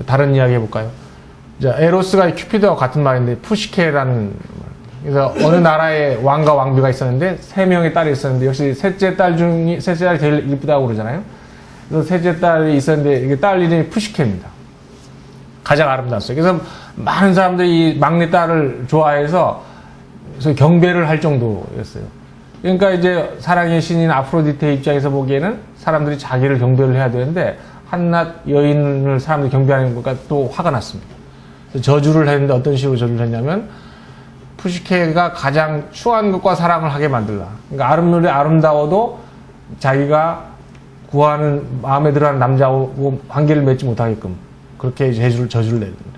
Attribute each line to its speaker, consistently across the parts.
Speaker 1: 다른 이야기 해볼까요? 자, 에로스가 큐피드와 같은 말인데, 푸시케라는, 그래서 어느 나라에 왕과 왕비가 있었는데, 3명의 딸이 있었는데, 역시 셋째 딸이 제일 이쁘다고 그러잖아요. 그래서 셋째 딸이 있었는데, 이게 딸 이름이 푸시케입니다. 가장 아름다웠어요. 그래서 많은 사람들이 이 막내 딸을 좋아해서 경배를 할 정도였어요. 그러니까 이제 사랑의 신인 아프로디테 입장에서 보기에는 사람들이 자기를 경배를 해야 되는데, 한낱 여인을 사람들이 경배하는 것과 또 화가 났습니다. 저주를 했는데 어떤 식으로 저주를 했냐면, 푸시케가 가장 추한 것과 사랑을 하게 만들라. 그러니까 아름누리 아름다워도 자기가 구하는, 마음에 들어하는 남자하고 관계를 맺지 못하게끔 그렇게 저주를 내는 거예요.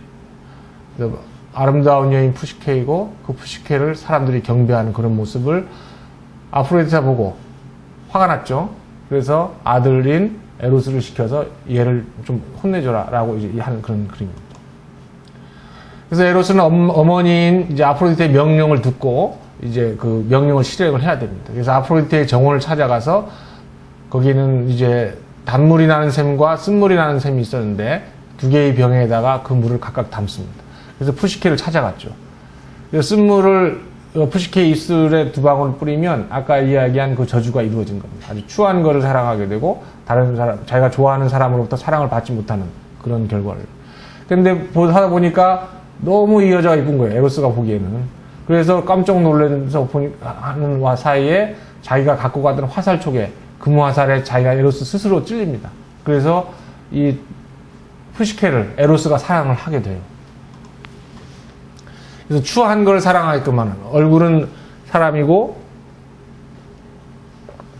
Speaker 1: 그래서 아름다운 여인 푸시케이고, 그 푸시케를 사람들이 경배하는 그런 모습을 아프로디테가 보고 화가 났죠. 그래서 아들인 에로스를 시켜서 얘를 좀 혼내줘라 라고 이제 하는 그런 그림입니다. 그래서 에로스는 어머니인 이제 아프로디테의 명령을 듣고 이제 그 명령을 실행을 해야 됩니다. 그래서 아프로디테의 정원을 찾아가서 거기는 이제 단물이 나는 샘과 쓴물이 나는 샘이 있었는데, 2개의 병에다가 그 물을 각각 담습니다. 그래서 푸시케를 찾아갔죠. 그래서 쓴물을 푸시케 입술에 2방울 뿌리면 아까 이야기한 그 저주가 이루어진 겁니다. 아주 추한 거를 사랑하게 되고, 다른 사람, 자기가 좋아하는 사람으로부터 사랑을 받지 못하는 그런 결과를. 근데 하다 보니까 너무 이 여자가 이쁜 거예요. 에로스가 보기에는. 그래서 깜짝 놀라면서 하는 사이에 자기가 갖고 가던 화살촉에, 금화살에 자기가 에로스 스스로 찔립니다. 그래서 이 푸시케를 에로스가 사랑을 하게 돼요. 그래서 추한 걸 사랑하게끔 하는, 얼굴은 사람이고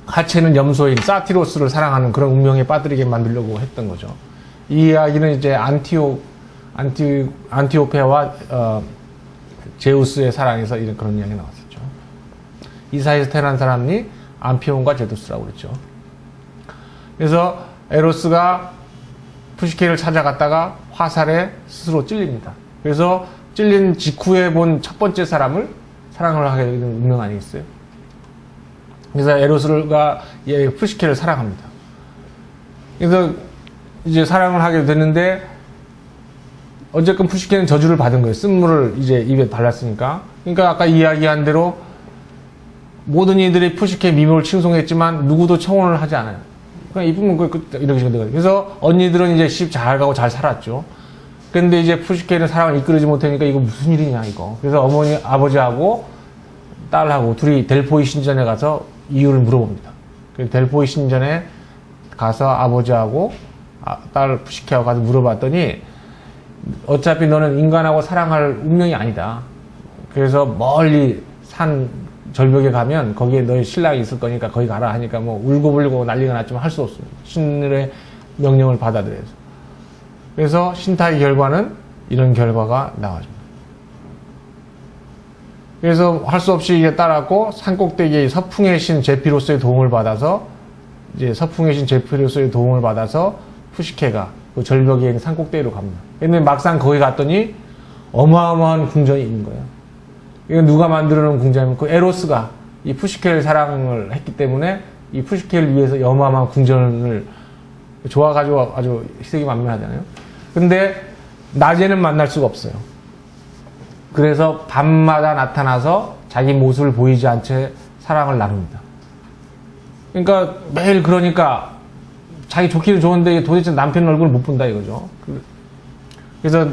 Speaker 1: 하체는 염소인 사티로스를 사랑하는 그런 운명에 빠뜨리게 만들려고 했던 거죠. 이 이야기는 이제 안티오페와 제우스의 사랑에서 이런 그런 이야기가 나왔었죠. 이 사이에서 태어난 사람이 암피온과 제우스라고 그랬죠. 그래서 에로스가 푸시케를 찾아갔다가 화살에 스스로 찔립니다. 그래서 찔린 직후에 본 첫 번째 사람을 사랑을 하게 되는 운명 아니겠어요? 그래서 에로스가 푸시케를 사랑합니다. 그래서 이제 사랑을 하게 됐는데, 어쨌건 푸시케는 저주를 받은 거예요. 쓴물을 이제 입에 발랐으니까. 그러니까 아까 이야기한 대로 모든 이들이 푸시케 미모를 칭송했지만 누구도 청혼을 하지 않아요. 그냥 이쁘면 이렇게 되거든요. 그래서 언니들은 이제 시집 잘 가고 잘 살았죠. 근데 이제 푸시케는 사랑을 이끌지 못하니까 이거 무슨 일이냐 이거. 그래서 아버지하고 딸하고 둘이 델포이 신전에 가서 이유를 물어봅니다. 그래서 델포이 신전에 가서 아버지하고 딸 푸시케하고 가서 물어봤더니, 어차피 너는 인간하고 사랑할 운명이 아니다. 그래서 멀리 산 절벽에 가면 거기에 너의 신랑이 있을 거니까 거기 가라 하니까 뭐 울고불고 난리가 났지만 할 수 없습니다. 신의 명령을 받아들여서. 그래서 신타의 결과는 이런 결과가 나와줍니다. 그래서 할 수 없이 이제 따랐고, 산꼭대기의 서풍의 신 제피로스의 도움을 받아서, 이제 서풍의 신 제피로스의 도움을 받아서 푸시케가 그 절벽에 있는 산꼭대기로 갑니다. 근데 막상 거기 갔더니 어마어마한 궁전이 있는 거예요. 이거 누가 만들어 놓은 궁전이면 그 에로스가 이 푸시케를 사랑을 했기 때문에 이 푸시케를 위해서 어마어마한 궁전을 좋아가지고 아주 희색이 만면하잖아요. 근데 낮에는 만날 수가 없어요. 그래서 밤마다 나타나서 자기 모습을 보이지 않은 채 사랑을 나눕니다. 그러니까 매일 그러니까 자기 좋기는 좋은데 도대체 남편 얼굴을 못 본다 이거죠. 그래서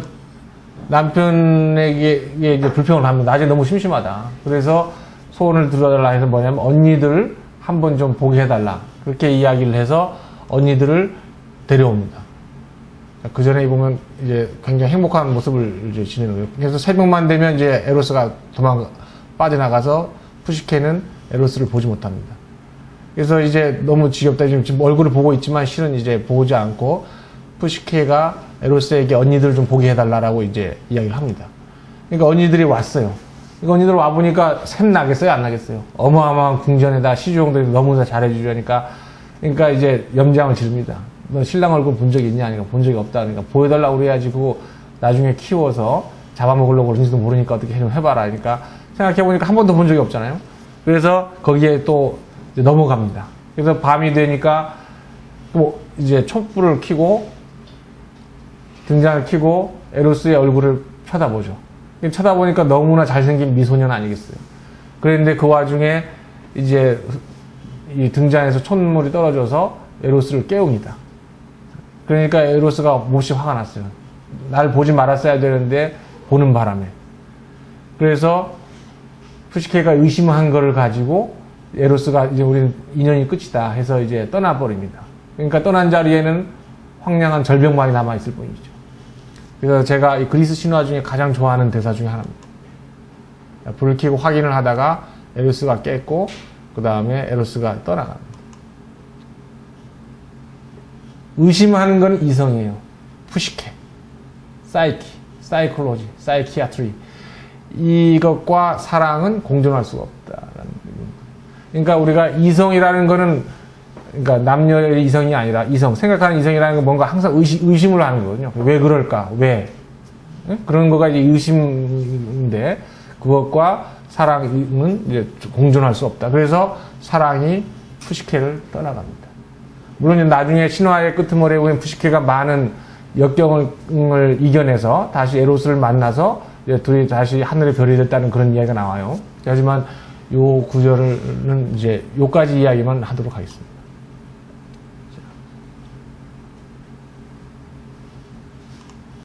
Speaker 1: 남편에게 이제 불평을 합니다. 낮에 너무 심심하다. 그래서 소원을 들어달라 해서 뭐냐면 언니들 한번 좀 보게 해달라. 그렇게 이야기를 해서 언니들을 데려옵니다. 그 전에 보면 이제 굉장히 행복한 모습을 이제 지내는 거예요. 그래서 새벽만 되면 이제 에로스가 빠져나가서 푸시케는 에로스를 보지 못합니다. 그래서 이제 너무 지겹다. 지금 얼굴을 보고 있지만 실은 이제 보지 않고 푸시케가 에로스에게 언니들 좀 보게 해달라고 이제 이야기를 합니다. 그러니까 언니들이 왔어요. 그러니까 언니들 와보니까 샘 나겠어요? 안 나겠어요? 어마어마한 궁전에다 시주ong들이 너무 잘해주려니까 그러니까 이제 염장을 지릅니다. 너 신랑 얼굴 본 적이 있냐? 하니까 본 적이 없다. 그러니까 보여달라고 그래야지 그거 나중에 키워서 잡아먹으려고 그런지도 모르니까 어떻게 좀 해봐라. 그러니까 생각해보니까 한 번도 본 적이 없잖아요. 그래서 거기에 또 이제 넘어갑니다. 그래서 밤이 되니까 또 이제 촛불을 켜고 등장을 켜고 에로스의 얼굴을 쳐다보죠. 쳐다보니까 너무나 잘생긴 미소년 아니겠어요. 그런데 그 와중에 이제 이 등잔에서 촛물이 떨어져서 에로스를 깨웁니다. 그러니까 에로스가 몹시 화가 났어요. 날 보지 말았어야 되는데 보는 바람에. 그래서 푸시케가 의심한 거를 가지고 에로스가 이제 우리는 인연이 끝이다 해서 이제 떠나버립니다. 그러니까 떠난 자리에는 황량한 절벽만이 남아있을 뿐이죠. 그래서 제가 이 그리스 신화 중에 가장 좋아하는 대사 중에 하나입니다. 불을 켜고 확인을 하다가 에로스가 깼고 그 다음에 에로스가 떠나갑니다. 의심하는 건 이성이에요. 푸시케, 사이키, 사이콜로지, 사이키아트리. 이것과 사랑은 공존할 수가 없다라는 얘기입니다. 그러니까 우리가 이성이라는 거는 그러니까 남녀의 이성이 아니라 이성, 생각하는 이성이라는 건 뭔가 항상 의심을 하는 거거든요. 왜 그럴까? 왜? 그런 거가 이제 의심인데 그것과 사랑은 이제 공존할 수 없다. 그래서 사랑이 푸시케를 떠나갑니다. 물론 나중에 신화의 끄트머리에 보면 푸시케가 많은 역경을 이겨내서 다시 에로스를 만나서 둘이 다시 하늘의 별이 됐다는 그런 이야기가 나와요. 하지만 요 구절은 이제 요까지 이야기만 하도록 하겠습니다.